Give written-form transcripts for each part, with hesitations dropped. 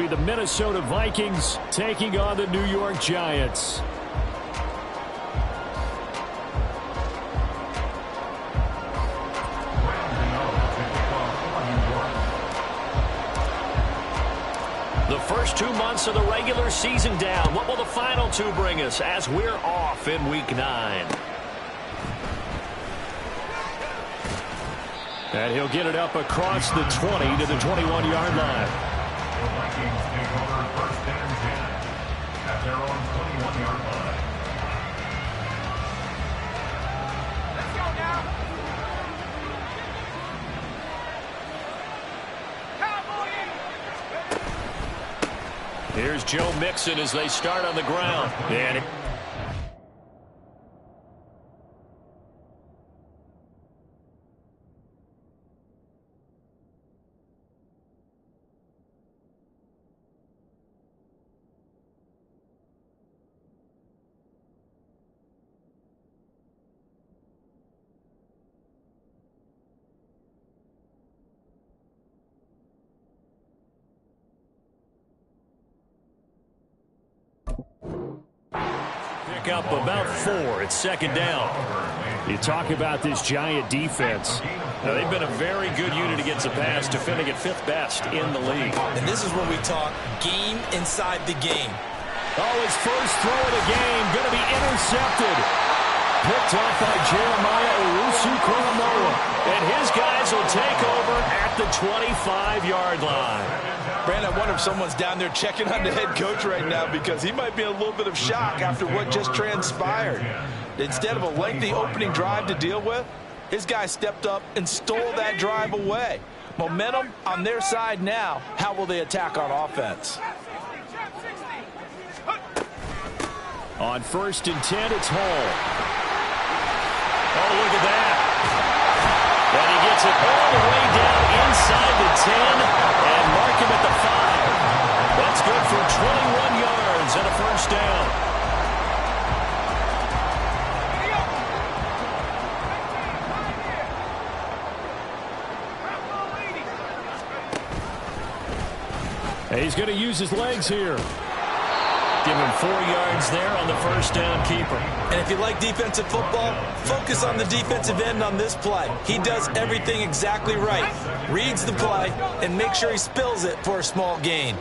be the Minnesota Vikings taking on the New York Giants. The first 2 months of the regular season down. What will the final two bring us as we're off in Week 9? And he'll get it up across the 20 to the 21-yard line. The Vikings take over first and 10 at their own 21-yard line. Let's go now. Here's Joe Mixon as they start on the ground. And up about 4. It's second down. You talk about this Giant defense. Now, they've been a very good unit against the pass, defending at 5th best in the league. And this is where we talk game inside the game. Oh, his first throw of the game going to be intercepted. Picked off by Jeremiah Owusu-Koramoah. And his guys will take over at the 25-yard line. Brandon, I wonder if someone's down there checking on the head coach right now because he might be in a little bit of shock after what just transpired. Instead of a lengthy opening drive to deal with, his guy stepped up and stole that drive away. Momentum on their side now. How will they attack on offense? On 1st and 10, it's Hall. Oh, look at that. And he gets it all the way down inside the 10 and mark him at the 5. That's good for 21 yards and a first down. And he's going to use his legs here. Give him 4 yards there on the first down keeper. And if you like defensive football, focus on the defensive end on this play. He does everything exactly right. Reads the play and makes sure he spills it for a small gain.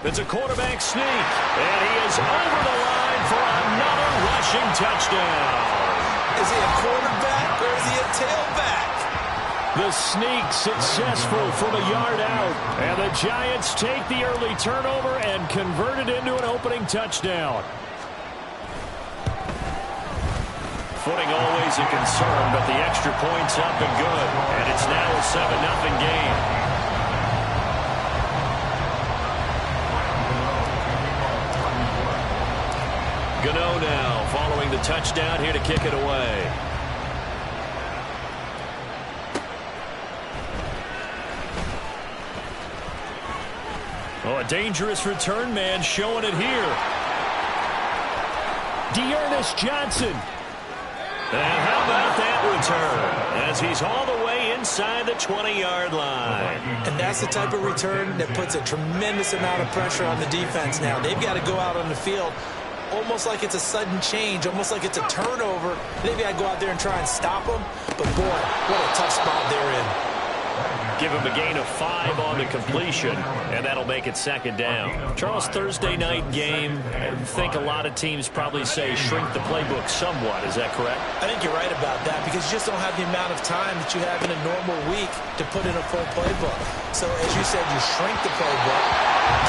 It's a quarterback sneak. And he is over the line for another rushing touchdown. Is he a quarterback or is he a tailback? The sneak successful from a yard out. And the Giants take the early turnover and convert it into an opening touchdown. Footing always a concern, but the extra point's up and good. And it's now a 7-0 game. Gano now following the touchdown here to kick it away. Oh, a dangerous return man showing it here. Dearness Johnson. And how about that return as he's all the way inside the 20-yard line. And that's the type of return that puts a tremendous amount of pressure on the defense now. They've got to go out on the field almost like it's a sudden change, almost like it's a turnover. They've got to go out there and try and stop them. But, boy, what a tough spot they're in. Give him a gain of 5 on the completion, and that'll make it second down. Charles, Thursday night game, I think a lot of teams probably say shrink the playbook somewhat. Is that correct? I think you're right about that because you just don't have the amount of time that you have in a normal week to put in a full playbook. So, as you said, you shrink the playbook,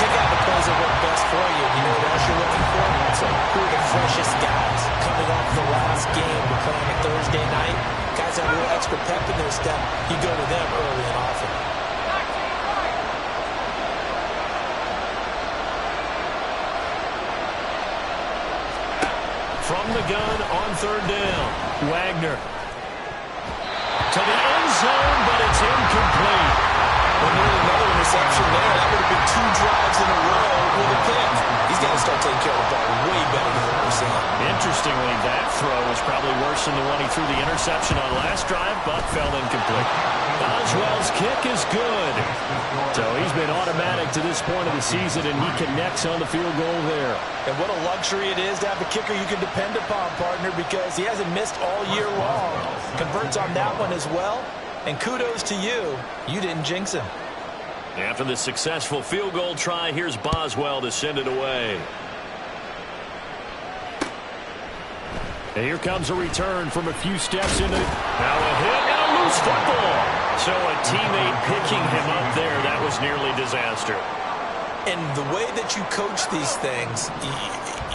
pick out the plays that work best for you. You know what else you're looking for? So, who are the freshest guys coming off the last game to play on a Thursday night? Guys have a little extra pep in their step. You go to them early and often. From the gun on third down, Wagner. To the end zone, but it's incomplete. Well, nearly another interception there. That would have been 2 drives in a row with a pick. He's got to start taking care of the ball way better than what we're seeing. Interestingly, that throw was probably worse than the one he threw the interception on last drive, but fell incomplete. Boswell's kick is good. So he's been automatic to this point of the season, and he connects on the field goal there. And what a luxury it is to have a kicker you can depend upon, partner, because he hasn't missed all year long. Converts on that one as well. And kudos to you. You didn't jinx him. After the successful field goal try, here's Boswell to send it away. And here comes a return from a few steps into it. Now a hit and a loose football. So a teammate picking him up there. That was nearly disaster. And the way that you coach these things,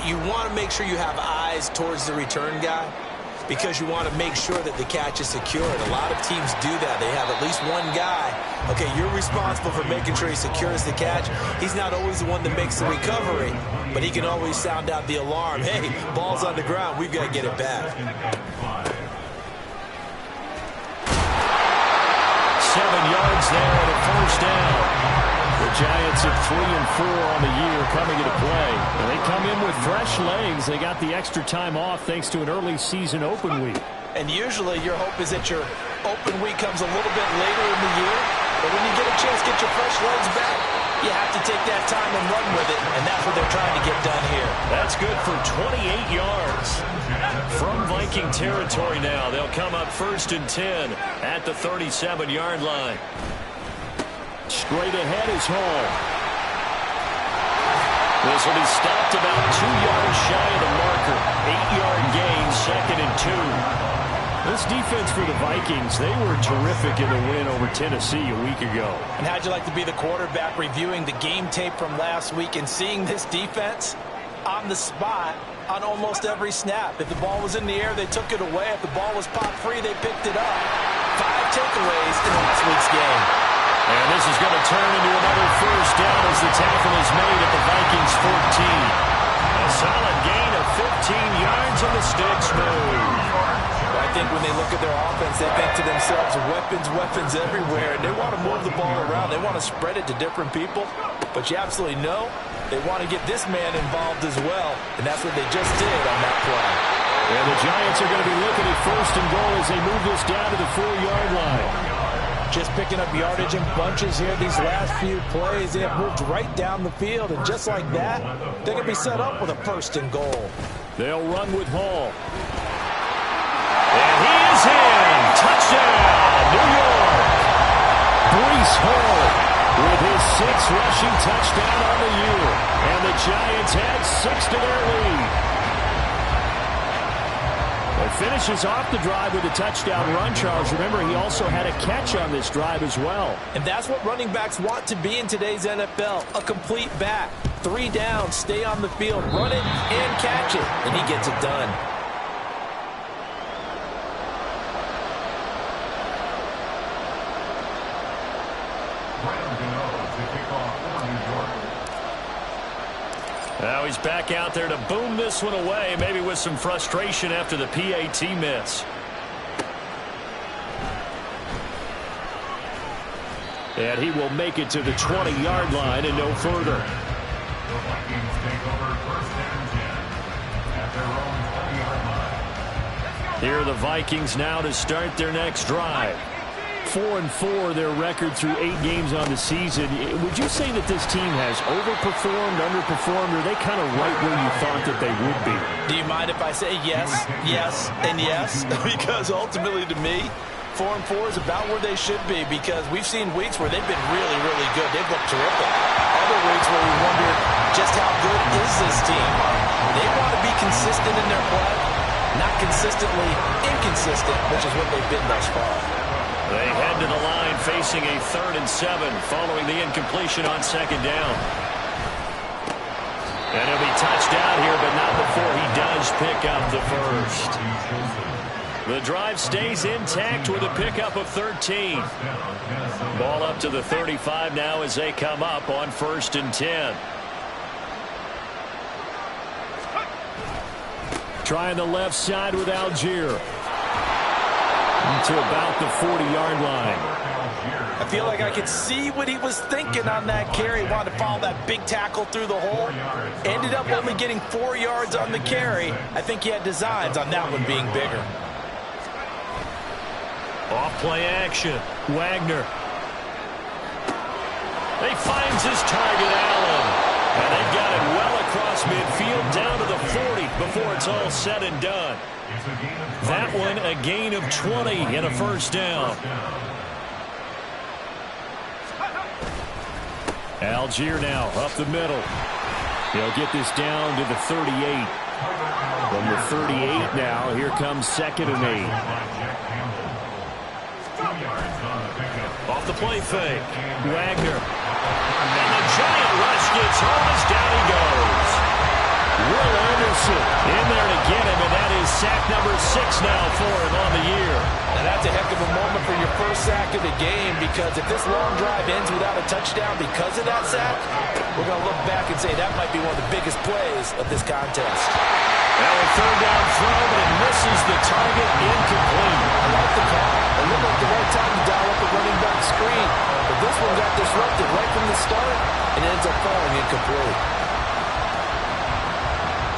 you want to make sure you have eyes towards the return guy, because you want to make sure that the catch is secured. A lot of teams do that. They have at least one guy. Okay, you're responsible for making sure he secures the catch. He's not always the one that makes the recovery, but he can always sound out the alarm. Hey, ball's on the ground. We've got to get it back. 7 yards there and a first down. The Giants at 3-4 on the year coming into play. And they come in with fresh legs. They got the extra time off thanks to an early season open week. And usually your hope is that your open week comes a little bit later in the year. But when you get a chance to get your fresh legs back, you have to take that time and run with it. And that's what they're trying to get done here. That's good for 28 yards. From Viking territory now, they'll come up 1st and 10 at the 37-yard line. Straight ahead is Hall. This will be stopped about 2 yards shy of the marker. 8-yard gain, 2nd and 2. This defense for the Vikings, they were terrific in the win over Tennessee a week ago. And how'd you like to be the quarterback reviewing the game tape from last week and seeing this defense on the spot on almost every snap? If the ball was in the air, they took it away. If the ball was popped free, they picked it up. 5 takeaways in last week's game. And this is going to turn into another first down as the tackle is made at the Vikings 14. A solid gain of 15 yards and the sticks move. Well, I think when they look at their offense, they think to themselves, weapons everywhere, and they want to move the ball around. They want to spread it to different people. But you absolutely know they want to get this man involved as well, and that's what they just did on that play. And the Giants are going to be looking at 1st and goal as they move this down to the 4-yard line. Just picking up yardage in bunches here these last few plays. They have moved right down the field, and just like that, they're going to be set up with a 1st and goal. They'll run with Hall. And he is in. Touchdown, New York. Breece Hall with his 6th rushing touchdown on the year. And the Giants add 6 to their lead. It finishes off the drive with a touchdown run, Charles. Remember, he also had a catch on this drive as well. And that's what running backs want to be in today's NFL, a complete back. 3 down, stay on the field, run it, and catch it. And he gets it done. Now he's back out there to boom this one away, maybe with some frustration after the PAT miss. And he will make it to the 20-yard line and no further. The Vikings take over 1st and 10 at their own 20-yard line. Here are the Vikings now to start their next drive. 4-4 their record through 8 games on the season. Would you say that this team has overperformed, underperformed, or are they kind of right where you thought that they would be? Do you mind if I say yes, yes, and yes? Because ultimately to me, 4-4 is about where they should be, because we've seen weeks where they've been really, really good. They've looked terrific. Other weeks where we wonder just how good is this team. They want to be consistent in their play, not consistently inconsistent, which is what they've been thus far. They head to the line facing a 3rd and 7 following the incompletion on 2nd down. And he'll be touched out here, but not before he does pick up the first. The drive stays intact with a pickup of 13. Ball up to the 35 now as they come up on 1st and 10. Trying the left side with Algier. To about the 40-yard line. I feel like I could see what he was thinking on that carry. Wanted to follow that big tackle through the hole. Ended up only getting 4 yards on the carry. I think he had designs on that one being bigger. Off play action. Wagner. He finds his target, Allen. And they've got it well across midfield down to the 40 before it's all said and done. That one a gain of 20 and a first down. Algier now up the middle. He'll get this down to the 38. From the 38 now, here comes 2nd and 8. Off the play fake. Wagner. And the giant rush gets home as down he goes. Will Anderson in there to get him, and that is sack number 6 now for him on the year. Now that's a heck of a moment for your first sack of the game, because if this long drive ends without a touchdown because of that sack, we're going to look back and say that might be one of the biggest plays of this contest. Now a 3rd down throw, but it misses the target, incomplete. I like the call. It looked like the right time to dial up the running back screen, but this one got disrupted right from the start and ends up falling incomplete.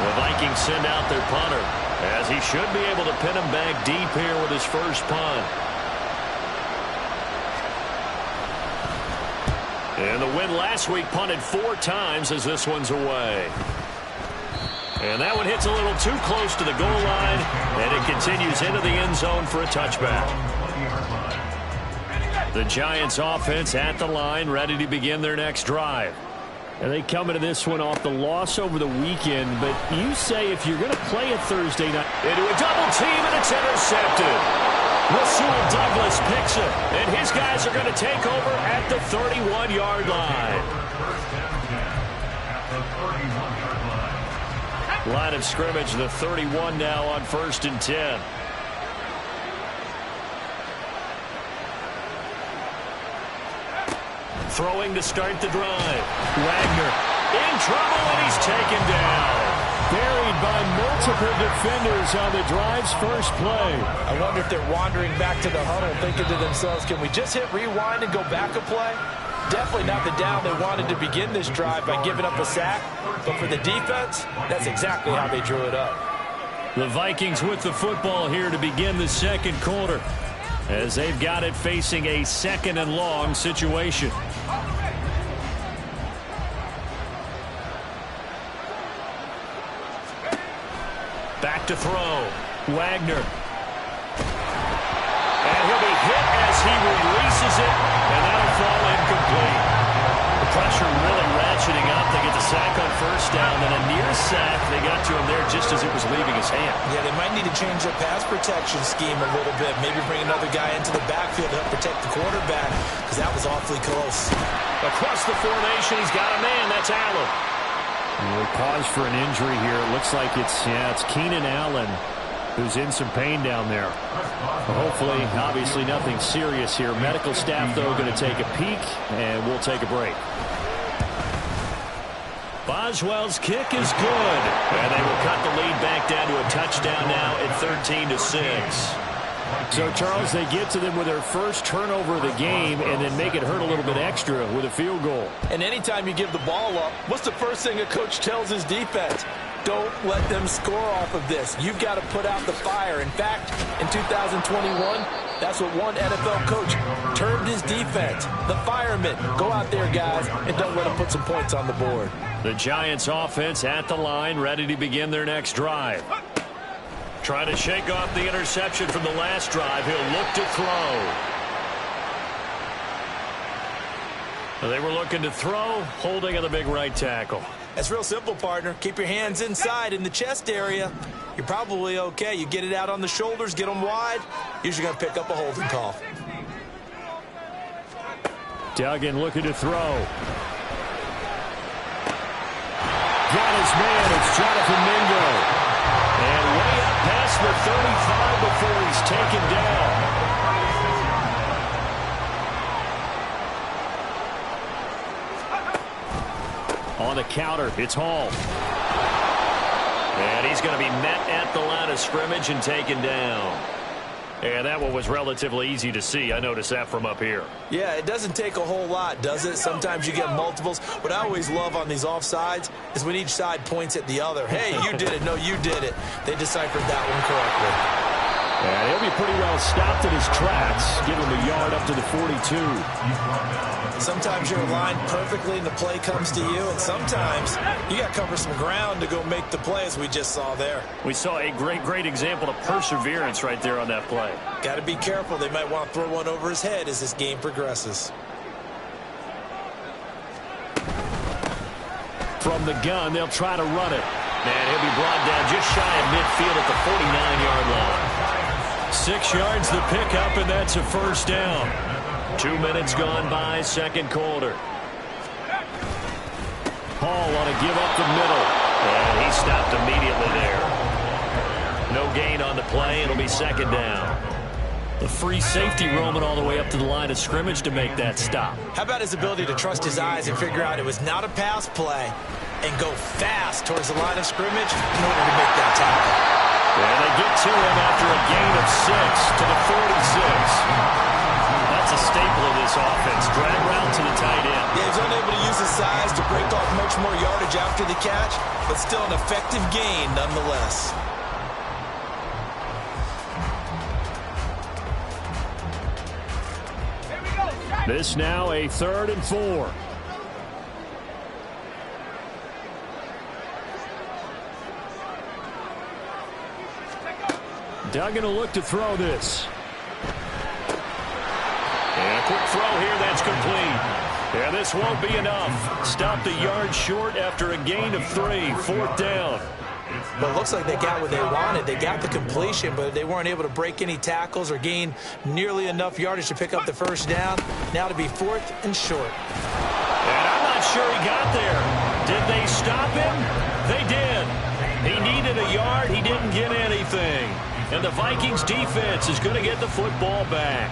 The Vikings send out their punter, as he should be able to pin him back deep here with his first punt. And the win last week punted 4 times as this one's away. And that one hits a little too close to the goal line, and it continues into the end zone for a touchback. The Giants offense at the line, ready to begin their next drive. And they come into this one off the loss over the weekend, but you say if you're going to play it Thursday night. Into a double team, and it's intercepted. Rasul Douglas picks it, and his guys are going to take over at the 31-yard line. Line of scrimmage, the 31 now on 1st and 10. Throwing to start the drive. Wagner in trouble, and he's taken down. Buried by multiple defenders on the drive's first play. I wonder if they're wandering back to the huddle thinking to themselves, can we just hit rewind and go back a play? Definitely not the down they wanted to begin this drive by giving up a sack. But for the defense, that's exactly how they drew it up. The Vikings with the football here to begin the second quarter, as they've got it facing a 2nd and long situation. Back to throw. Wagner. And he'll be hit as he releases it, and that'll fall incomplete. The pressure really ratcheting up. They get the sack on 1st down, then a near sack. They got to him there just as it was leaving his hand. Yeah, they might need to change their pass protection scheme a little bit. Maybe bring another guy into the backfield to help protect the quarterback, because that was awfully close. Across the formation, he's got a man. That's Allen. We'll pause for an injury here. It looks like it's Keenan Allen who's in some pain down there. Hopefully, obviously nothing serious here. Medical staff, though, going to take a peek, and we'll take a break. Boswell's kick is good, and they will cut the lead back down to a touchdown now at 13-6. So, Charles, they get to them with their first turnover of the game and then make it hurt a little bit extra with a field goal. And anytime you give the ball up, what's the first thing a coach tells his defense? Don't let them score off of this. You've got to put out the fire. In fact, in 2021, that's what one NFL coach termed his defense. The firemen. Go out there, guys, and don't let them put some points on the board. The Giants offense at the line, ready to begin their next drive. Trying to shake off the interception from the last drive. He'll look to throw. They were looking to throw, holding on the big right tackle. That's real simple, partner. Keep your hands inside in the chest area. You're probably okay. You get it out on the shoulders, get them wide. Usually going to pick up a holding call. Duggan looking to throw. Got his man. It's Jonathan Mingo. And way up past the 35 before he's taken down. On the counter, it's Hall. And he's going to be met at the line of scrimmage and taken down. And that one was relatively easy to see. I noticed that from up here. Yeah, it doesn't take a whole lot, does it? Sometimes you get multiples. What I always love on these offsides is when each side points at the other. Hey, you did it. No, you did it. They deciphered that one correctly. And he'll be pretty well stopped in his tracks. Give him a yard up to the 42. Sometimes you're aligned perfectly and the play comes to you, and sometimes you got to cover some ground to go make the play, as we just saw there. We saw a great example of perseverance right there on that play. Got to be careful. They might want to throw one over his head as this game progresses. From the gun, they'll try to run it. And he'll be brought down just shy of midfield at the 49-yard line. 6 yards the pickup, and that's a first down. 2 minutes gone by, second quarter. Hall want to give up the middle. And he stopped immediately there. No gain on the play. It'll be second down. The free safety roaming all the way up to the line of scrimmage to make that stop. How about his ability to trust his eyes and figure out it was not a pass play and go fast towards the line of scrimmage in order to make that tackle? And they get to him after a gain of 6 to the 46. That's a staple of this offense. Drag route to the tight end. Yeah, he's unable to use his size to break off much more yardage after the catch, but still an effective gain nonetheless. This now a 3rd and 4. Duggan will look to throw this. And a quick throw here, that's complete. Yeah, this won't be enough. Stopped a yard short after a gain of 3. 4th down. But it looks like they got what they wanted. They got the completion, but they weren't able to break any tackles or gain nearly enough yardage to pick up the first down. Now to be 4th and short. And I'm not sure he got there. Did they stop him? They did. He needed a yard. He didn't get anything. And the Vikings defense is going to get the football back.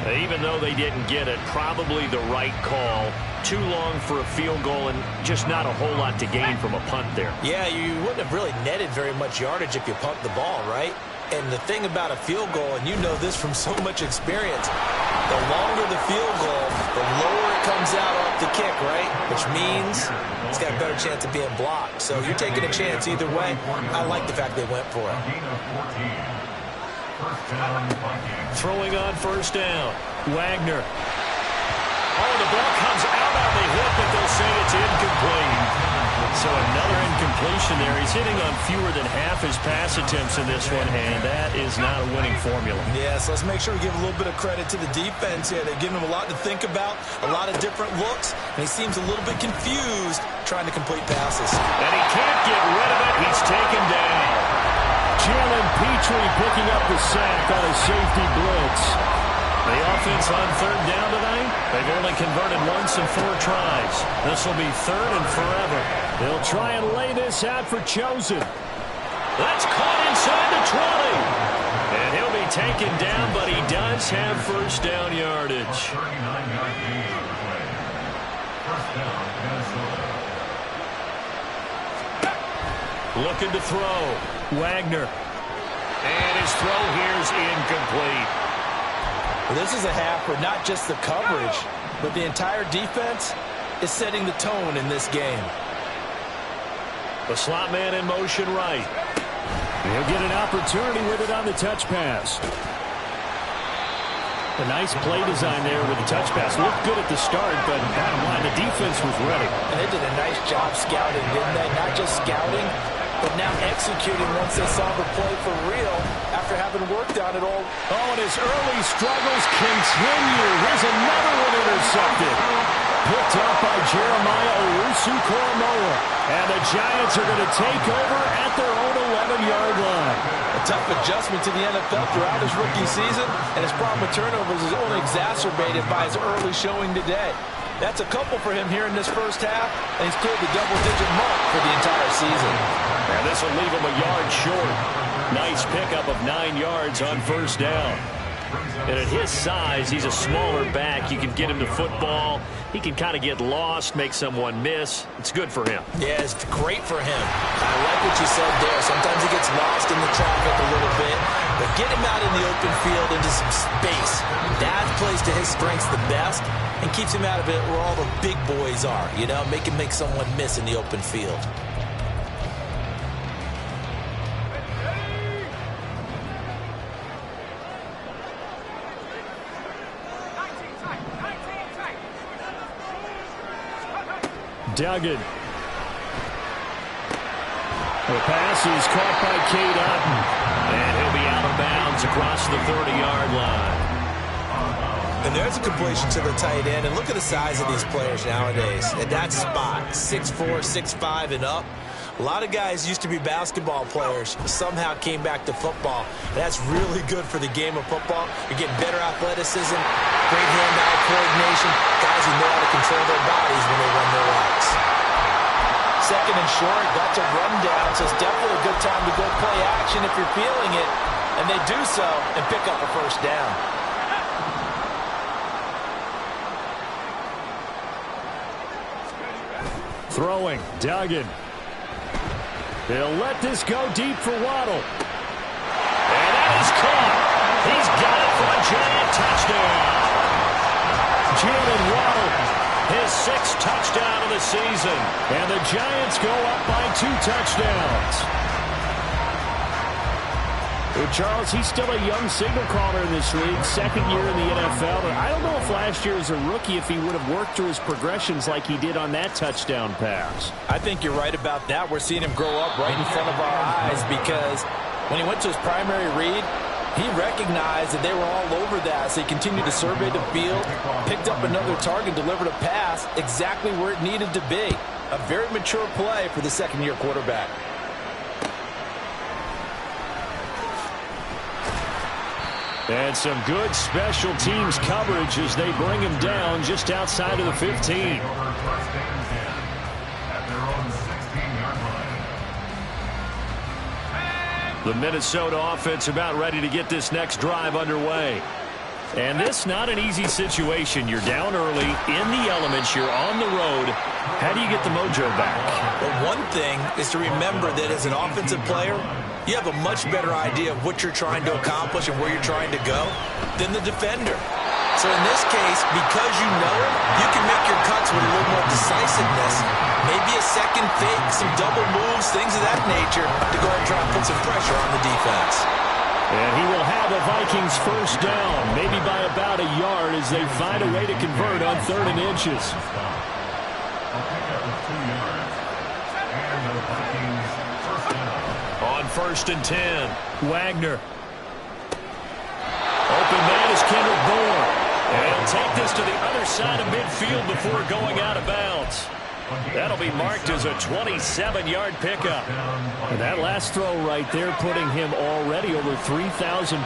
Even though they didn't get it, probably the right call. Too long for a field goal and just not a whole lot to gain from a punt there. Yeah, you wouldn't have really netted very much yardage if you punt the ball, right? And the thing about a field goal, and you know this from so much experience, the longer the field goal, the lower it comes out off the kick, right? Which means it's got a better chance of being blocked. So you're taking a chance either way. I like the fact they went for it. Throwing on first down. Wagner. Oh, the ball comes out on the hip, but they'll say it's incomplete. So another incompletion there. He's hitting on fewer than half his pass attempts in this one, and that is not a winning formula. Yes, let's make sure we give a little bit of credit to the defense here. They've given him a lot to think about, a lot of different looks, and he seems a little bit confused trying to complete passes. And he can't get rid of it. He's taken down. Jalen Petrie picking up the sack on a safety blitz. The offense on 3rd down tonight, they've only converted once in 4 tries. This will be 3rd and forever. They'll try and lay this out for Chosen. That's caught inside the 20. And he'll be taken down, but he does have first down yardage. 39-yard gain on the play. First down, Minnesota. Looking to throw. Wagner. And his throw here's incomplete. Well, this is a half where not just the coverage, but the entire defense is setting the tone in this game. The slot man in motion right. He'll get an opportunity with it on the touch pass. A nice play design there with the touch pass. Looked good at the start, but bottom line, the defense was ready. And they did a nice job scouting, didn't they? Not just scouting, but now executing once they saw the play for real after having worked on it all. Oh, and his early struggles continue. Here's another one intercepted. Picked up by Jeremiah Owusu-Koramoah. And the Giants are going to take over at their own 11-yard line. A tough adjustment to the NFL throughout his rookie season, and his problem with turnovers is only exacerbated by his early showing today. That's a couple for him here in this first half, and he's cleared the double-digit mark for the entire season. And this will leave him a yard short. Nice pickup of 9 yards on first down. And at his size, he's a smaller back. You can get him to football. He can kind of get lost, make someone miss. It's good for him. Yeah, it's great for him. I like what you said there. Sometimes he gets lost in the traffic a little bit. But get him out in the open field into some space. That plays to his strengths the best and keeps him out of it where all the big boys are. You know, make him make someone miss in the open field. Duggan. The pass is caught by Cade Otton. And he'll be out of bounds across the 30-yard line. And there's a completion to the tight end. And look at the size of these players nowadays. At that spot, 6'4", 6'5", and up. A lot of guys used to be basketball players, somehow came back to football. That's really good for the game of football. You're getting better athleticism, great hand-eye coordination, guys who know how to control their bodies when they run their routes. Second and short, that's a rundown, so it's definitely a good time to go play action if you're feeling it. And they do so and pick up a first down. Throwing, Duggan. He'll let this go deep for Waddle. And that is caught. He's got it for a giant touchdown. Jalen Waddle, his 6th touchdown of the season. And the Giants go up by 2 touchdowns. Charles, he's still a young signal caller in this league, 2nd year in the NFL. And I don't know if last year as a rookie, if he would have worked through his progressions like he did on that touchdown pass. I think you're right about that. We're seeing him grow up right in front of our eyes because when he went to his primary read, he recognized that they were all over that. So he continued to survey the field, picked up another target, delivered a pass exactly where it needed to be. A very mature play for the 2nd-year quarterback. And some good special teams coverage as they bring him down just outside of the 15. The Minnesota offense about ready to get this next drive underway. And this not an easy situation. You're down early, in the elements, you're on the road. How do you get the mojo back? Well, one thing is to remember that as an offensive player, you have a much better idea of what you're trying to accomplish and where you're trying to go than the defender. So in this case, because you know it, you can make your cuts with a little more decisiveness. Maybe a second fake, some double moves, things of that nature to go ahead and try and put some pressure on the defense. And he will have the Vikings first down, maybe by about a yard as they find a way to convert on 3rd and inches. On 1st and 10, Wagner. Open man is Kendrick Bourne. And he'll take this to the other side of midfield before going out of bounds. That'll be marked as a 27-yard pickup. And that last throw right there putting him already over 3,000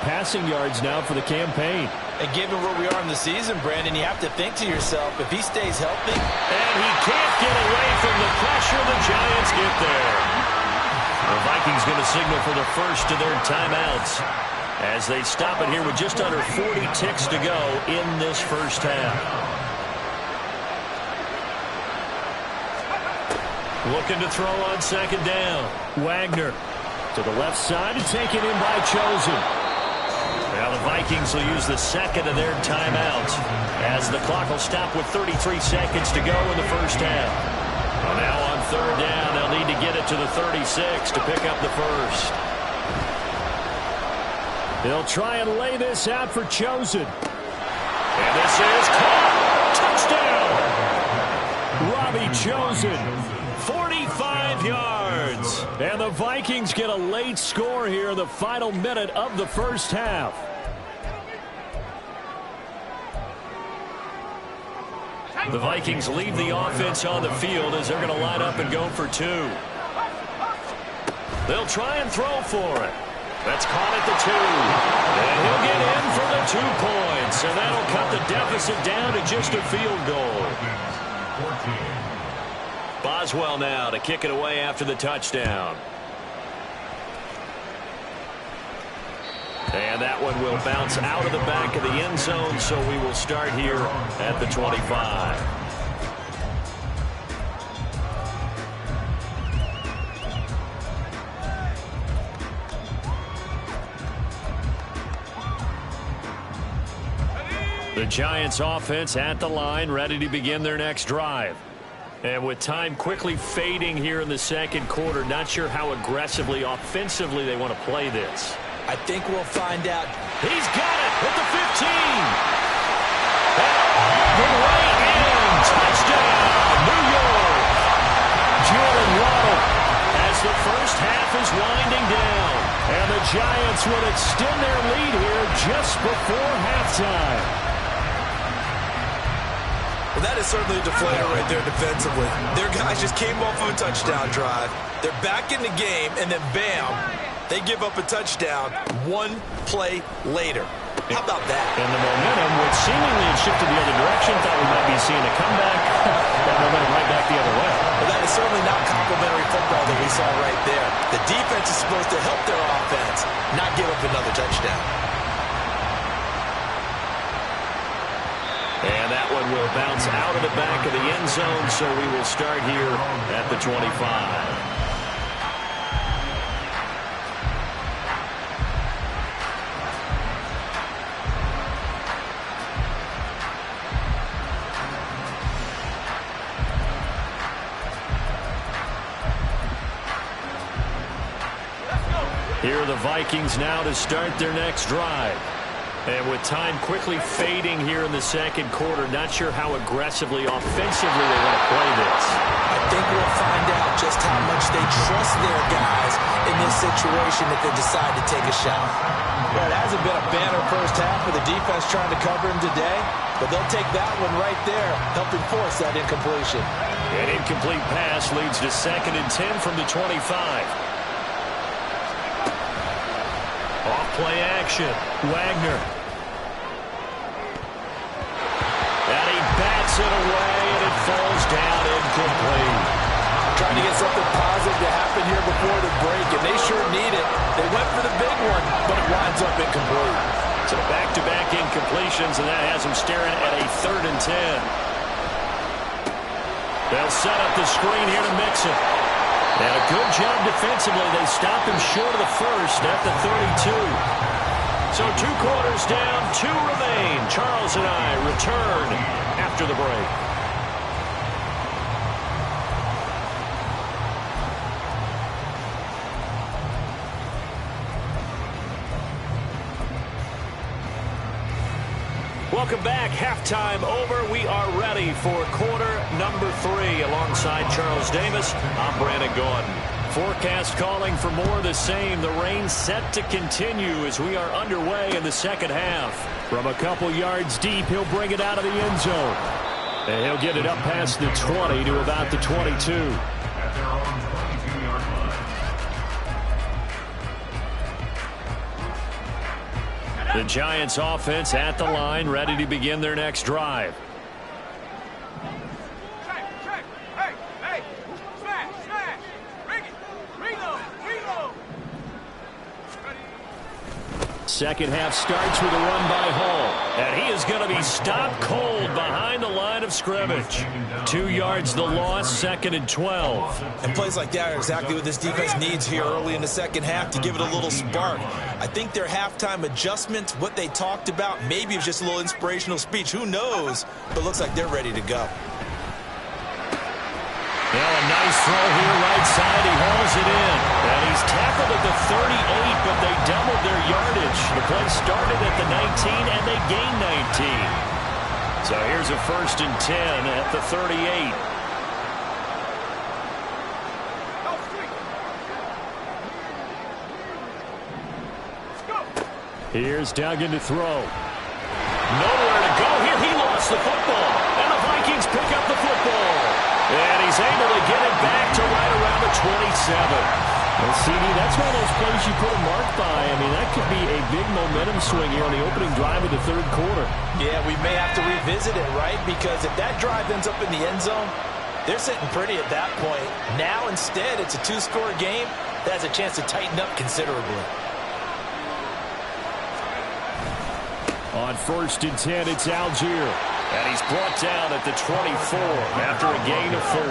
passing yards now for the campaign. And given where we are in the season, Brandon, you have to think to yourself, if he stays healthy. And he can't get away from the pressure. The Giants get there. The Vikings going to signal for the first of their timeouts as they stop it here with just under 40 ticks to go in this first half. Looking to throw on 2nd down. Wagner to the left side and taken in by Chosen. Now the Vikings will use the 2nd of their timeouts as the clock will stop with 33 seconds to go in the first half. Well, now on 3rd down, they'll need to get it to the 36 to pick up the first. They'll try and lay this out for Chosen. And this is caught. Touchdown. Robbie Chosen. 45 yards. And the Vikings get a late score here in the final minute of the first half. The Vikings leave the offense on the field as they're going to line up and go for 2. They'll try and throw for it. That's caught at the 2. And he'll get in for the 2 points. And that'll cut the deficit down to just a field goal. Boswell now to kick it away after the touchdown. And that one will bounce out of the back of the end zone, so we will start here at the 25. The Giants offense at the line, ready to begin their next drive. And with time quickly fading here in the second quarter, not sure how aggressively, offensively they want to play this. I think we'll find out. He's got it at the 15. The way in. Touchdown, New York. Jalen Waddle as the first half is winding down. And the Giants will extend their lead here just before halftime. Well, that is certainly a deflator right there defensively. Their guys just came off of a touchdown drive. They're back in the game, and then bam, they give up a touchdown one play later. How about that? And the momentum, which seemingly had shifted the other direction, thought we might be seeing a comeback. That momentum right back the other way. Well, that is certainly not complimentary football that we saw right there. The defense is supposed to help their offense, not give up another touchdown. And that one will bounce out of the back of the end zone, so we will start here at the 25. Here are the Vikings now to start their next drive. And with time quickly fading here in the second quarter, not sure how aggressively, offensively they want to play this. I think we'll find out just how much they trust their guys in this situation if they decide to take a shot. Well, it hasn't been a banner first half with the defense trying to cover him today, but they'll take that one right there, helping force that incompletion. An incomplete pass leads to 2nd and 10 from the 25. Off play action. Wagner. And he bats it away, and it falls down incomplete. Trying to get something positive to happen here before the break, and they sure need it. They went for the big one, but it winds up incomplete. So back-to-back incompletions, and that has them staring at a 3rd and 10. They'll set up the screen here to mix it. And a good job defensively. They stop him short of the first at the 32. So 2 quarters down, 2 remain. Charles and I return after the break. Welcome back. Halftime over. We are ready for quarter number 3. Alongside Charles Davis, I'm Brandon Gordon. Forecast calling for more of the same. The rain set to continue as we are underway in the second half. From a couple yards deep, he'll bring it out of the end zone. And he'll get it up past the 20 to about the 22. At their own 22-yard line. The Giants offense at the line, ready to begin their next drive. Second half starts with a run by Hall. And he is going to be stopped cold behind the line of scrimmage. 2 yards the loss, 2nd and 12. And plays like that are exactly what this defense needs here early in the second half to give it a little spark. I think their halftime adjustment, what they talked about, maybe it was just a little inspirational speech. Who knows? But looks like they're ready to go. Well, a nice throw here right side. He hauls it in. And he's tackled at the 38, but they doubled their yardage. The play started at the 19, and they gained 19. So here's a 1st and 10 at the 38. Here's Duggan to throw. Nowhere to go here. He lost the football. And the Vikings pick up the football. And he's able to get it back to right around the 27. Well, CD, that's one of those plays you put a mark by. I mean, that could be a big momentum swing here on the opening drive of the 3rd quarter. Yeah, we may have to revisit it, right? Because if that drive ends up in the end zone, they're sitting pretty at that point. Now, instead, it's a 2-score game. That has a chance to tighten up considerably. On 1st and 10, it's Algier. And he's brought down at the 24 after a gain of 4.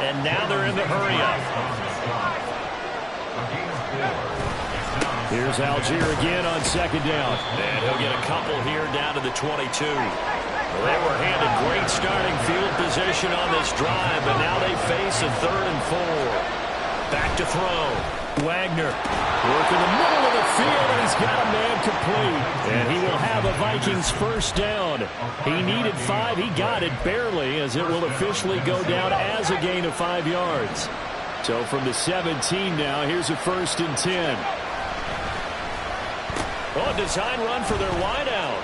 And now they're in the hurry-up. Here's Algier again on 2nd down. And he'll get a couple here down to the 22. Well, they were handed great starting field position on this drive, but now they face a 3rd and 4. Back to throw. Wagner working the middle of the field, and he's got a man complete. And he will have a Vikings 1st down. He needed 5. He got it barely, as it will officially go down as a gain of 5 yards. So from the 17 now, here's a 1st and 10. Oh, design run for their wideout.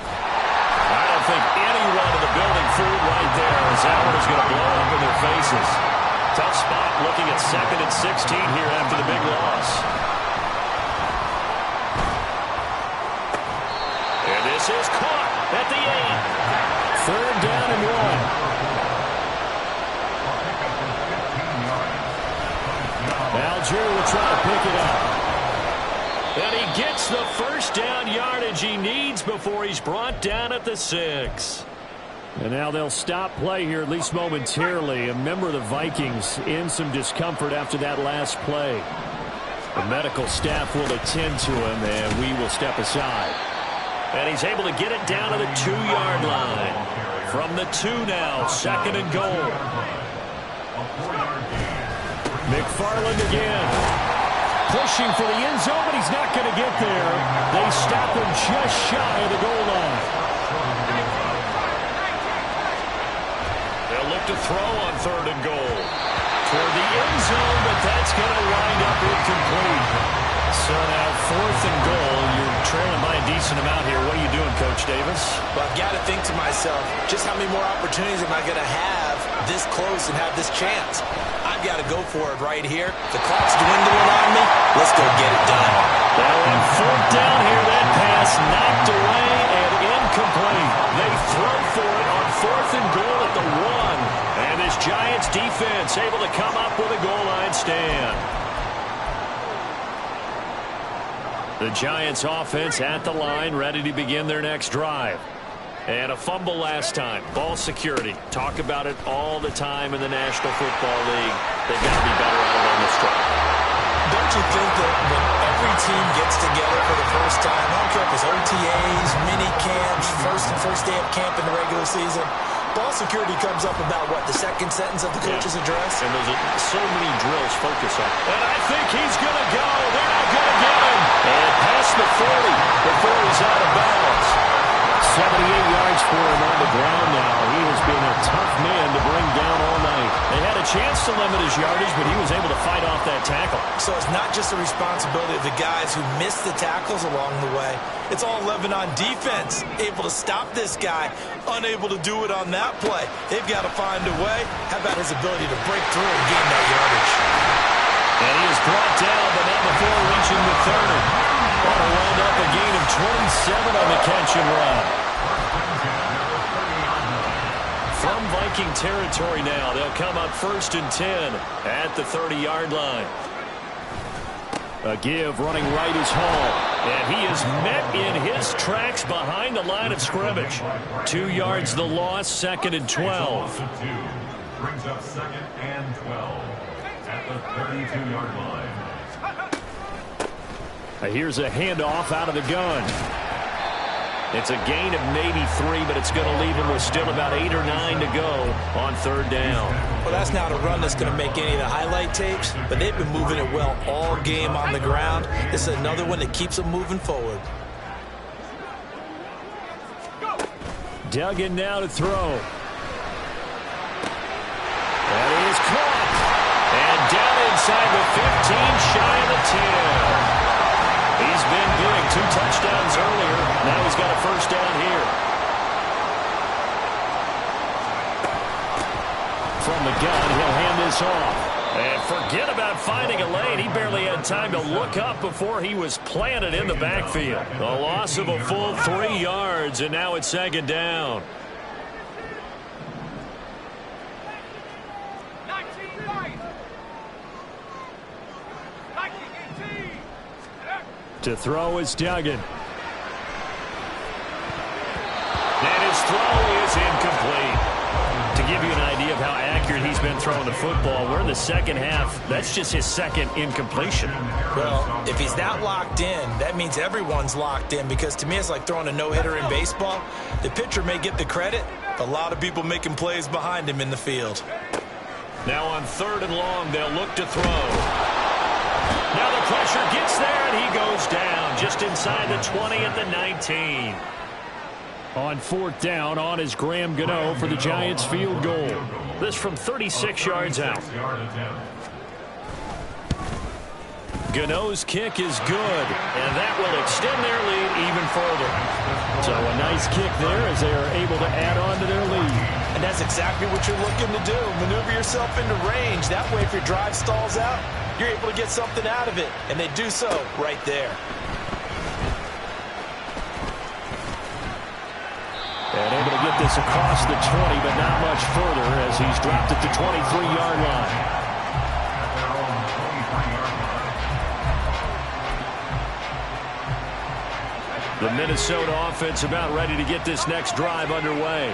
I don't think anyone in the building fooled right there, as that one is going to blow up in their faces. Tough spot looking at 2nd and 16 here after the big loss. And this is caught at the 8. 3rd down and 1. Algier will try to pick it up. And he gets the 1st down yardage he needs before he's brought down at the 6. And now they'll stop play here, at least momentarily. A member of the Vikings in some discomfort after that last play. The medical staff will attend to him, and we will step aside. And he's able to get it down to the 2-yard line. From the 2 now, 2nd and goal. McFarland again. Pushing for the end zone, but he's not going to get there. They stop him just shy of the goal line. They'll look to throw on 3rd and goal. Toward the end zone, but that's going to wind up incomplete. So now 4th and goal. You're trailing by a decent amount here. What are you doing, Coach Davis? Well, I've got to think to myself, just how many more opportunities am I going to have this close and have this chance? I've got to go for it right here. The clock's dwindling on me. Let's go get it done. Well, on 4th down here, that pass knocked away and incomplete. They throw for it on 4th and goal at the 1. And this Giants defense able to come up with a goal line stand. The Giants offense at the line, ready to begin their next drive. And a fumble last time. Ball security. Talk about it all the time in the National Football League. They've got to be better at it on this drive. Don't you think that when every team gets together for the first time, I don't care if it's OTAs, mini camps, first day of camp in the regular season, ball security comes up about, what, the 2nd sentence of the coach's address? And there's so many drills focus on. And I think he's going to go. They're not going to get him. And past the 40 before he's out of bounds. 78 yards for him on the ground now. He has been a tough man to bring down all night. They had a chance to limit his yardage, but he was able to fight off that tackle. So it's not just the responsibility of the guys who missed the tackles along the way. It's all 11 on defense. Able to stop this guy, unable to do it on that play. They've got to find a way. How about his ability to break through and gain that yardage? And he is brought down, but not before reaching the 30. That'll wind up a gain of 27 on the catch and run. From Viking territory now, they'll come up 1st and 10 at the 30-yard line. A give running right is Hall. And he is met in his tracks behind the line of scrimmage. 2 yards the loss, 2nd and 12. Brings up 2nd and 12 at the 32-yard line. Here's a handoff out of the gun. It's a gain of maybe 3, but it's going to leave him with still about 8 or 9 to go on 3rd down. Well, that's not a run that's going to make any of the highlight tapes, but they've been moving it well all game on the ground. This is another one that keeps them moving forward. Duggan now to throw. That is caught. And down inside the 15, shy of the 10. He's been big. 2 touchdowns earlier. Now he's got a 1st down here. From the gun, he'll hand this off. And forget about finding a lane. He barely had time to look up before he was planted in the backfield. A loss of a full 3 yards, and now it's 2nd down. To throw is Duggan. of how accurate he's been throwing the football. We're in the second half. That's just his second incompletion. Well, if he's not locked in, that means everyone's locked in, because to me it's like throwing a no-hitter in baseball. The pitcher may get the credit, but a lot of people making plays behind him in the field. Now on 3rd and long, they'll look to throw. Now the pressure gets there, and he goes down just inside the 20 at the 19. On 4th down, on is Graham Gano for the Giants field goal. This from 36 yards out. Gano's kick is good, and that will extend their lead even further. So a nice kick there as they are able to add on to their lead. And that's exactly what you're looking to do. Maneuver yourself into range. That way, if your drive stalls out, you're able to get something out of it. And they do so right there. And able to get this across the 20, but not much further as he's dropped at the 23-yard line. The Minnesota offense about ready to get this next drive underway.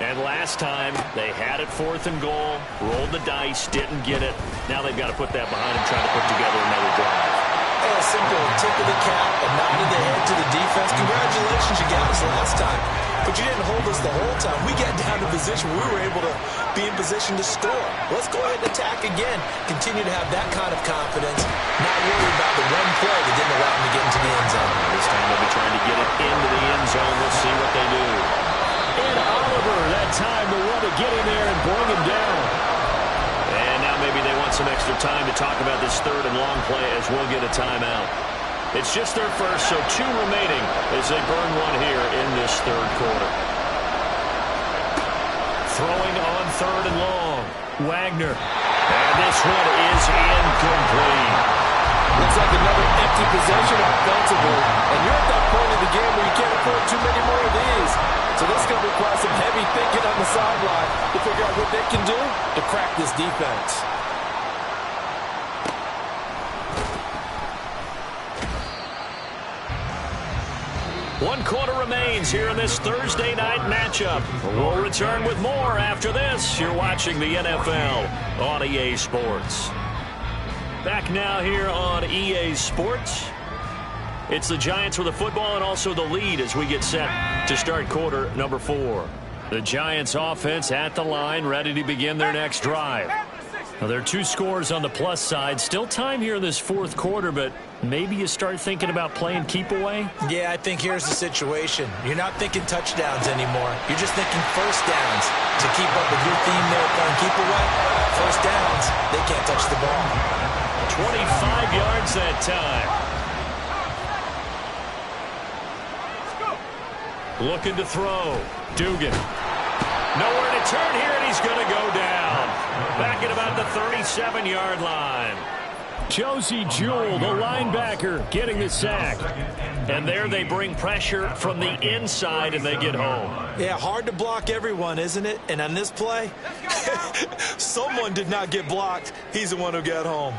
And last time, they had it 4th and goal, rolled the dice, didn't get it. Now they've got to put that behind them, trying to put together another drive. A simple tip of the cap, a nod of the head to the defense. Congratulations, you got us last time. But you didn't hold us the whole time. We got down to position where we were able to be in position to score. Let's go ahead and attack again. Continue to have that kind of confidence. Not worry about the one play that didn't allow them to get into the end zone. This time they'll be trying to get it into the end zone. We'll see what they do. And Oliver, that time to want to get in there and bring him down. And now maybe they want some extra time to talk about this 3rd and long play as we'll get a timeout. It's just their first, so 2 remaining as they burn one here in this 3rd quarter. Throwing on 3rd and long. Wagner. And this one is incomplete. Looks like another empty possession offensively. And you're at that point in the game where you can't afford too many more of these. So this is going to require some heavy thinking on the sideline to figure out what they can do to crack this defense. One quarter remains here in this Thursday night matchup. We'll return with more after this. You're watching the NFL on EA Sports. Back now here on EA Sports. It's the Giants with the football and also the lead as we get set to start quarter number 4. The Giants offense at the line, ready to begin their next drive. Now, there are 2 scores on the plus side. Still time here in this 4th quarter, but maybe you start thinking about playing keep away? Yeah, I think here's the situation. You're not thinking touchdowns anymore. You're just thinking first downs. To keep up with your theme there playing keep away, first downs, they can't touch the ball. 25 yards that time. Looking to throw. Dugan. Nowhere to turn here, and he's going to go down. Back at about the 37-yard line. Josie Jewell, the linebacker, getting the sack. And there they bring pressure from the inside, and they get home. Yeah, hard to block everyone, isn't it? And on this play, someone did not get blocked. He's the one who got home.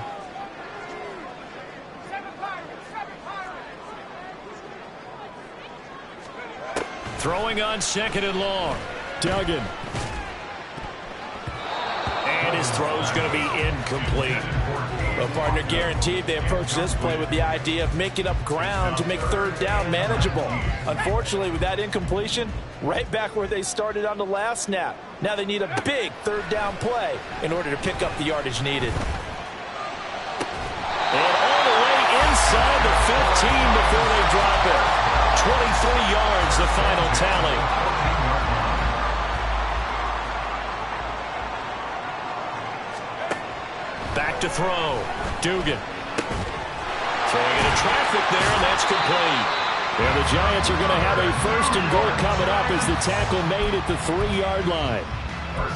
Throwing on 2nd and long. Duggan. And his throw's going to be incomplete. Well, partner, guaranteed they approach this play with the idea of making up ground to make 3rd down manageable. Unfortunately, with that incompletion, right back where they started on the last snap. Now they need a big 3rd down play in order to pick up the yardage needed. And all the way inside the 15 before they drop it. 23 yards, the final tally. Back to throw. Dugan. Throwing into traffic there, and that's complete. And the Giants are going to have a 1st and goal coming up as the tackle made at the 3-yard line.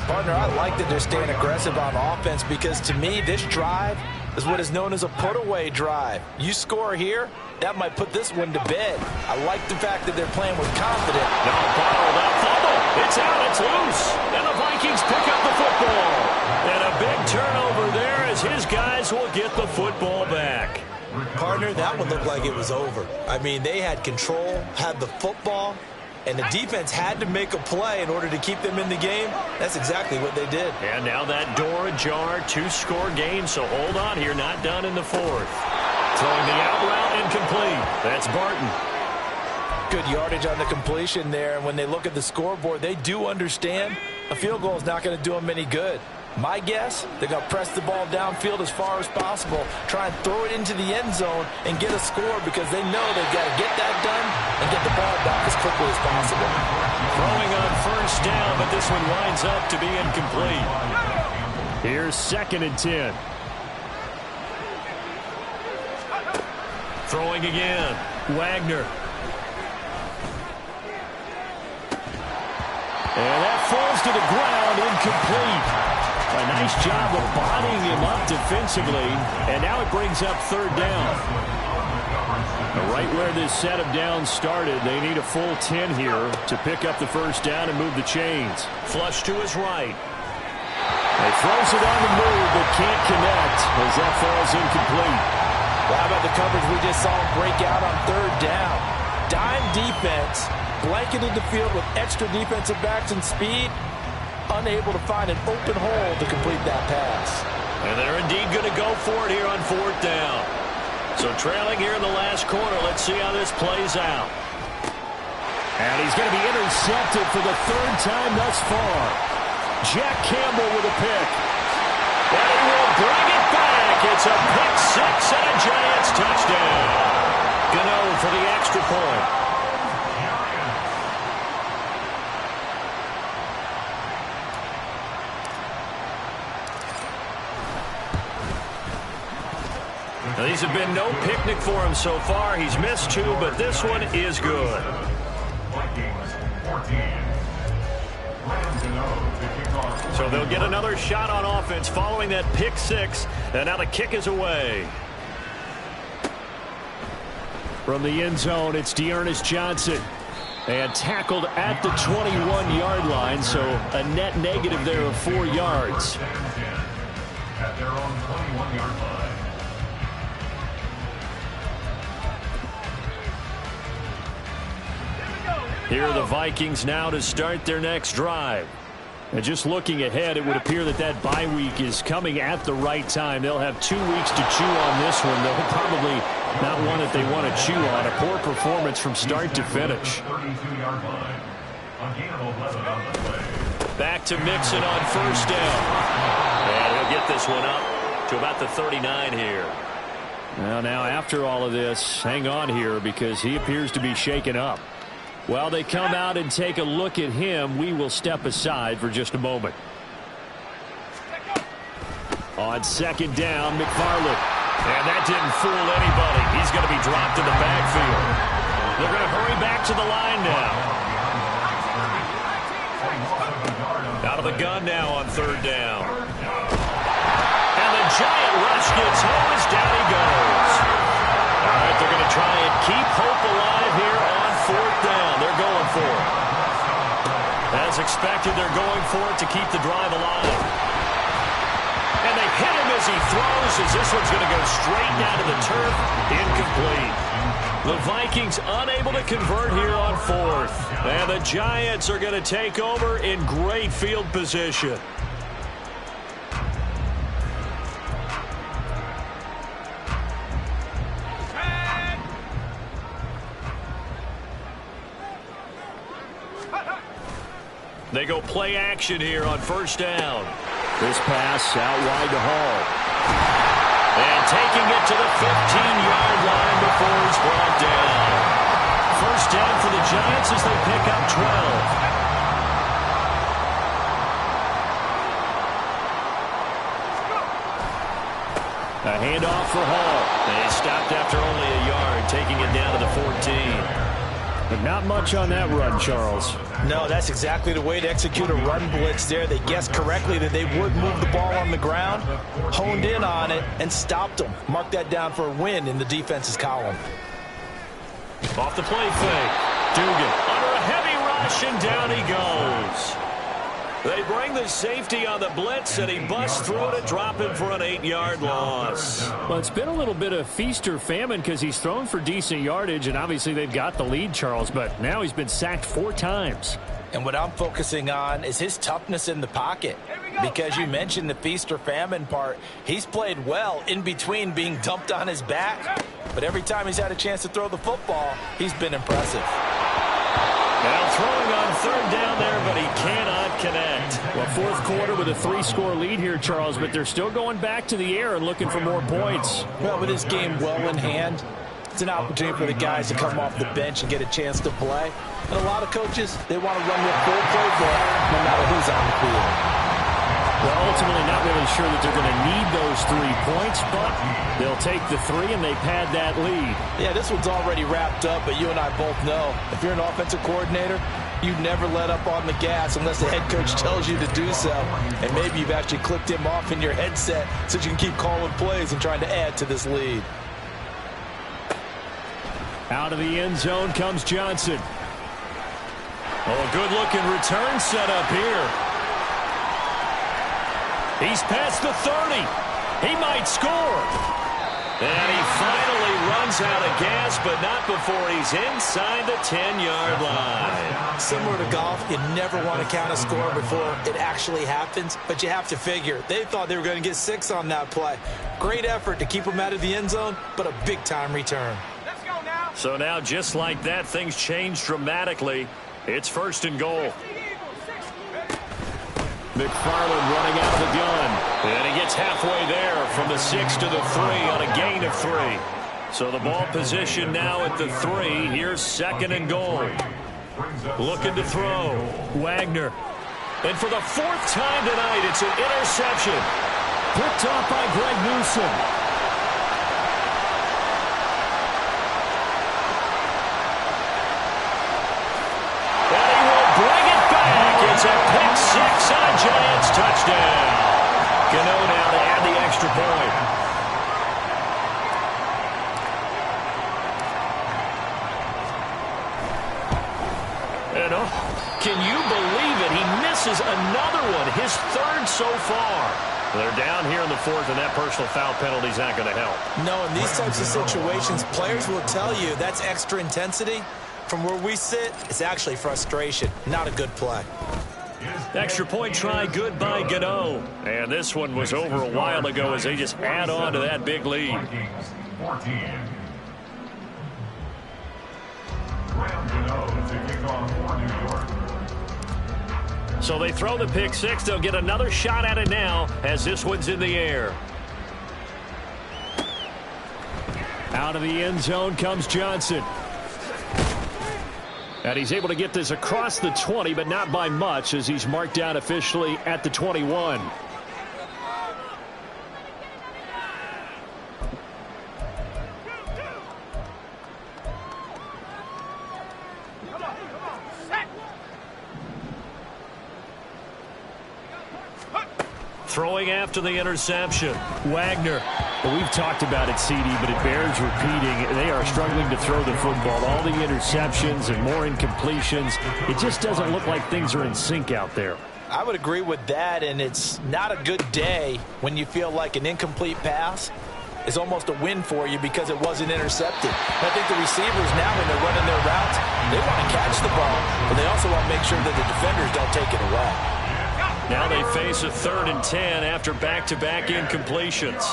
Partner, I like that they're staying aggressive on offense because to me, this drive is what is known as a put-away drive. You score here, that might put this one to bed. I like the fact that they're playing with confidence. No, bottled up fumble. It's out, it's loose. And the Vikings pick up the football. And a big turnover there as his guys will get the football back. Partner, that one looked like it was over. I mean, they had control, had the football, and the defense had to make a play in order to keep them in the game. That's exactly what they did. And now that door ajar, 2-score game, so hold on here, not done in the fourth. Throwing the out route incomplete. That's Barton. Good yardage on the completion there, and when they look at the scoreboard, they do understand a field goal is not going to do them any good. My guess, they're going to press the ball downfield as far as possible, try and throw it into the end zone and get a score because they know they've got to get that done and get the ball back as quickly as possible. Throwing on first down, but this one winds up to be incomplete. Here's 2nd and 10. Throwing again. Wagner. And that falls to the ground, incomplete. A nice job of bodying him up defensively, and now it brings up 3rd down. Right where this set of downs started, they need a full 10 here to pick up the first down and move the chains. Flush to his right. He throws it on the move, but can't connect as that falls incomplete. Well, how about the coverage we just saw break out on 3rd down? Dime defense, blanketed the field with extra defensive backs and speed, unable to find an open hole to complete that pass. And they're indeed going to go for it here on 4th down. So trailing here in the last quarter, let's see how this plays out. And he's going to be intercepted for the 3rd time thus far. Jack Campbell with a pick. And he will bring it back. It's a pick 6 and a Giants touchdown. Gano for the extra point. Now, these have been no picnic for him so far. He's missed 2, but this one is good. So they'll get another shot on offense following that pick 6, and now the kick is away. From the end zone, it's Dearness Johnson. And tackled at the 21-yard line, so a net negative there of 4 yards. At their own 21-yard line. Here are the Vikings now to start their next drive. And just looking ahead, it would appear that that bye week is coming at the right time. They'll have 2 weeks to chew on this one. They'll probably not one that they want to chew on. A poor performance from start to finish. Back to Mixon on first down. And he'll get this one up to about the 39 here. Well, now after all of this, hang on here because he appears to be shaken up. While they come out and take a look at him, we will step aside for just a moment. On 2nd down, McFarland. And that didn't fool anybody. He's going to be dropped in the backfield. They're going to hurry back to the line now. Out of the gun now on 3rd down. And the giant rush gets home as down he goes. All right, they're going to try and keep hope alive here on 4th down. They're going for it. As expected, they're going for it to keep the drive alive. And they hit him as he throws, as this one's going to go straight down to the turf. Incomplete. The Vikings unable to convert here on 4th. And the Giants are going to take over in great field position. They go play action here on first down. This pass out wide to Hall. And taking it to the 15-yard line before he's brought down. First down for the Giants as they pick up 12. A handoff for Hall. They stopped after only a yard, taking it down to the 14. But not much on that run, Charles. No, that's exactly the way to execute a run blitz there. They guessed correctly that they would move the ball on the ground, honed in on it, and stopped them. Mark that down for a win in the defense's column. Off the play fake. Dugan under a heavy rush, and down he goes. They bring the safety on the blitz, and he busts through it, dropping for an 8-yard loss. Well, it's been a little bit of feast or famine because he's thrown for decent yardage, and obviously they've got the lead, Charles, but now he's been sacked 4 times. And what I'm focusing on is his toughness in the pocket. Because you mentioned the feast or famine part, he's played well in between being dumped on his back. But every time he's had a chance to throw the football, he's been impressive. Now throwing on 3rd down there, but he cannot connect. Well, 4th quarter with a 3-score lead here, Charles, but they're still going back to the air and looking for more points. Well, with this game well in hand, it's an opportunity for the guys to come off the bench and get a chance to play. And a lot of coaches, they want to run their full playbook no matter who's on the field. Well, ultimately not really sure that they're going to need those 3 points, but they'll take the 3 and they've had that lead. Yeah, this one's already wrapped up, but you and I both know if you're an offensive coordinator, you never let up on the gas unless the head coach tells you to do so. And maybe you've actually clicked him off in your headset so you can keep calling plays and trying to add to this lead. Out of the end zone comes Johnson. Oh, a good-looking return set up here. He's past the 30. He might score. And he finally runs out of gas, but not before he's inside the 10-yard line. Similar to golf, you never want to count a score before it actually happens, but you have to figure. They thought they were going to get 6 on that play. Great effort to keep them out of the end zone, but a big-time return. So now, just like that, things change dramatically. It's 1st and goal. McFarland running out of the gun. And he gets halfway there from the 6 to the 3 on a gain of 3. So the ball position now at the 3. Here's 2nd and goal. Looking to throw. Wagner. And for the 4th time tonight, it's an interception. Picked off by Greg Newsom. It's a pick 6 and a Giants touchdown. Gano now to add the extra point. And can you believe it? He misses another one, his 3rd so far. They're down here in the 4th, and that personal foul penalty is not going to help. No, in these types of situations, players will tell you that's extra intensity. From where we sit, it's actually frustration, not a good play. Extra point try good by Gano. And this one was over a while ago as they just add on to that big lead. So they throw the pick 6. They'll get another shot at it now as this one's in the air. Out of the end zone comes Johnson. And he's able to get this across the 20, but not by much as he's marked down officially at the 21. Throwing after the interception. Wagner. Well, we've talked about it, CD, but it bears repeating. They are struggling to throw the football. All the interceptions and more incompletions. It just doesn't look like things are in sync out there. I would agree with that, and it's not a good day when you feel like an incomplete pass is almost a win for you because it wasn't intercepted. And I think the receivers now, when they're running their routes, they want to catch the ball, but they also want to make sure that the defenders don't take it away. Now they face a 3rd and 10 after back-to-back incompletions.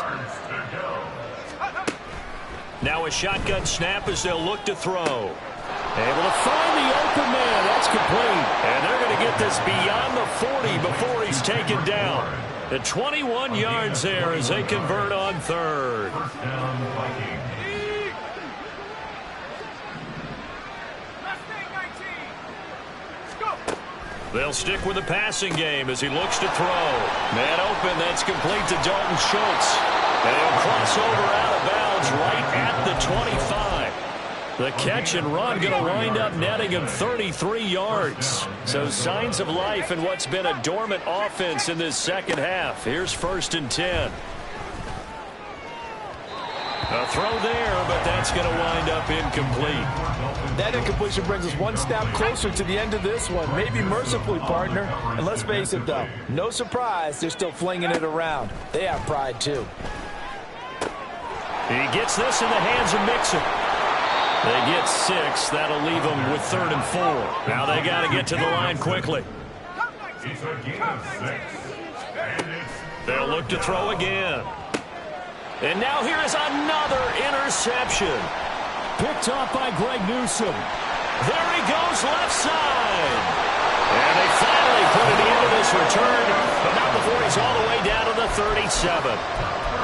Now a shotgun snap as they'll look to throw. Able to find the open man. That's complete. And they're going to get this beyond the 40 before he's taken down. The 21 yards there as they convert on 3rd. They'll stick with the passing game as he looks to throw. Man open, that's complete to Dalton Schultz. And he'll cross over out of bounds right at the 25. The catch and run going to wind up netting him 33 yards. So signs of life in what's been a dormant offense in this 2nd half. Here's 1st and 10. A throw there, but that's going to wind up incomplete. That incompletion brings us one step closer to the end of this one. Maybe mercifully, partner. And let's face it, though, no surprise, they're still flinging it around. They have pride, too. He gets this in the hands of Mixon. They get 6. That'll leave them with 3rd and 4. Now they got to get to the line quickly. It's a gain of 6. And it's They'll look to throw again. And now here is another interception. Picked off by Greg Newsome. There he goes, left side. And they finally put an end to this return, but not before he's all the way down to the 37.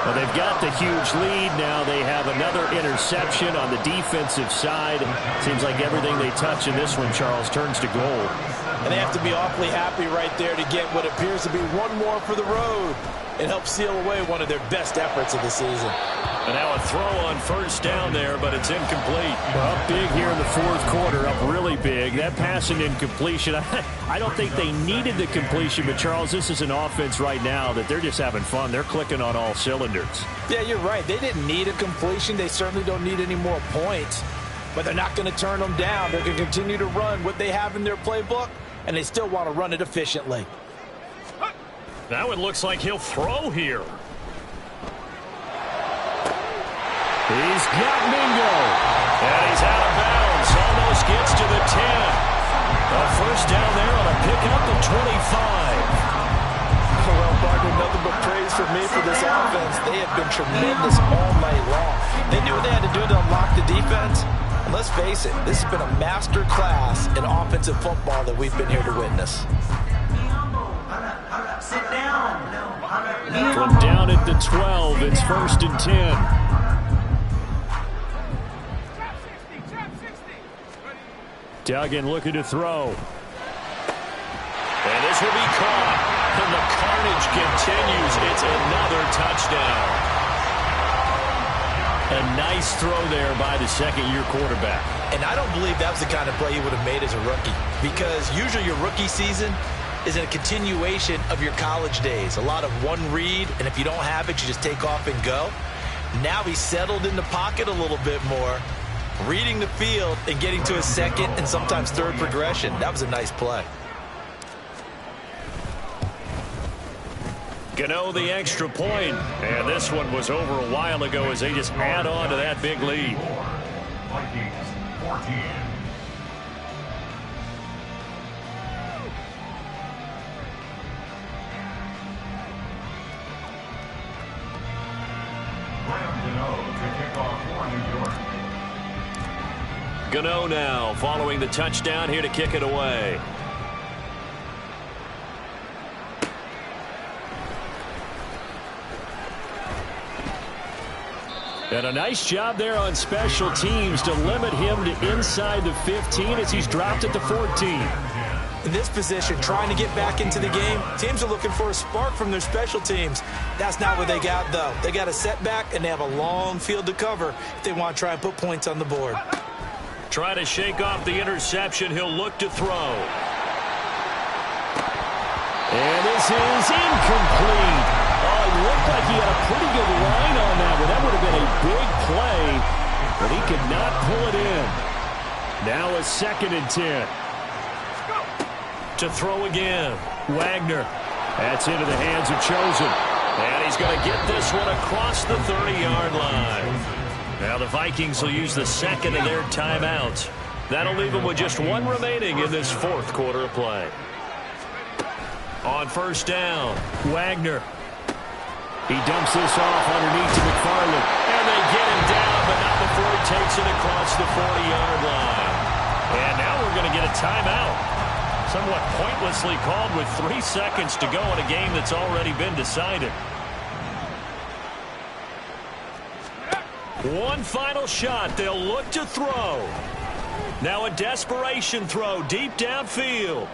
Well, they've got the huge lead. Now they have another interception on the defensive side. Seems like everything they touch in this one, Charles, turns to gold. And they have to be awfully happy right there to get what appears to be one more for the road. It helps seal away one of their best efforts of the season. And now a throw on 1st down there, but it's incomplete. Well, up big here in the 4th quarter, up really big. That passing incompletion, I don't think they needed the completion, but Charles, this is an offense right now that they're just having fun. They're clicking on all cylinders. Yeah, you're right. They didn't need a completion. They certainly don't need any more points, but they're not going to turn them down. They're going to continue to run what they have in their playbook, and they still want to run it efficiently. Now it looks like he'll throw here. He's got Mingo. And he's out of bounds. Almost gets to the 10. A 1st down there on a pickup of 25. Well, partner, nothing but praise for me for this offense. They have been tremendous all night long. They knew what they had to do to unlock the defense. And let's face it, this has been a master class in offensive football that we've been here to witness. Sit down. From down at the 12, it's 1st and 10. Duggan looking to throw. And this will be caught. And the carnage continues. It's another touchdown. A nice throw there by the 2nd-year quarterback. And I don't believe that was the kind of play he would have made as a rookie, because usually your rookie season is a continuation of your college days. A lot of one read, and if you don't have it, you just take off and go. Now he's settled in the pocket a little bit more, reading the field and getting to his 2nd and sometimes 3rd progression. That was a nice play. Gano the extra point. And this one was over a while ago as they just add on to that big lead. Vikings 14. Gano now following the touchdown here to kick it away. And a nice job there on special teams to limit him to inside the 15 as he's dropped at the 14. In this position, trying to get back into the game, teams are looking for a spark from their special teams. That's not what they got, though. They got a setback, and they have a long field to cover if they want to try and put points on the board. Try to shake off the interception. He'll look to throw. And this is incomplete. Oh, it looked like he had a pretty good line on that one. That would have been a big play, but he could not pull it in. Now a 2nd and 10. To throw again. Wagner. That's into the hands of Chosen. And he's going to get this one across the 30-yard line. Now the Vikings will use the 2nd of their timeouts. That'll leave them with just one remaining in this 4th quarter of play. On 1st down, Wagner. He dumps this off underneath to McFarland. And they get him down, but not before he takes it across the 40-yard line. And now we're going to get a timeout. Somewhat pointlessly called with 3 seconds to go in a game that's already been decided. One final shot. They'll look to throw. Now a desperation throw deep downfield.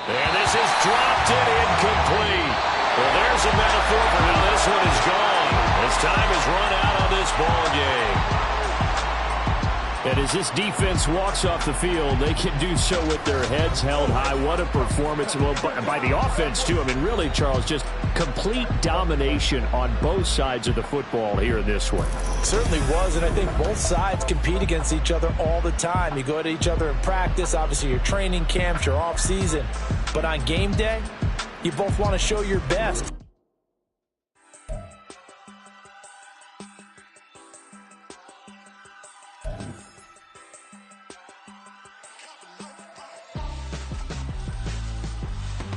And this is dropped and incomplete. Well, there's a metaphor for how this one is gone. As time has run out on this ball game. And as this defense walks off the field, they can do so with their heads held high. What a performance. Well, by the offense, too. I mean, really, Charles, just complete domination on both sides of the football here in this one. Certainly was, and I think both sides compete against each other all the time. You go to each other in practice, obviously your training camps, your off-season. But on game day, you both want to show your best.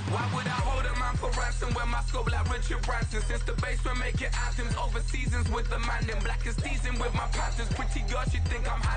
Why would I hold a man for ransom when my scope like Richard Branson? Since the basement making anthems over seasons with the man in black is teasing with my patterns. Pretty girl, she think I'm handsome.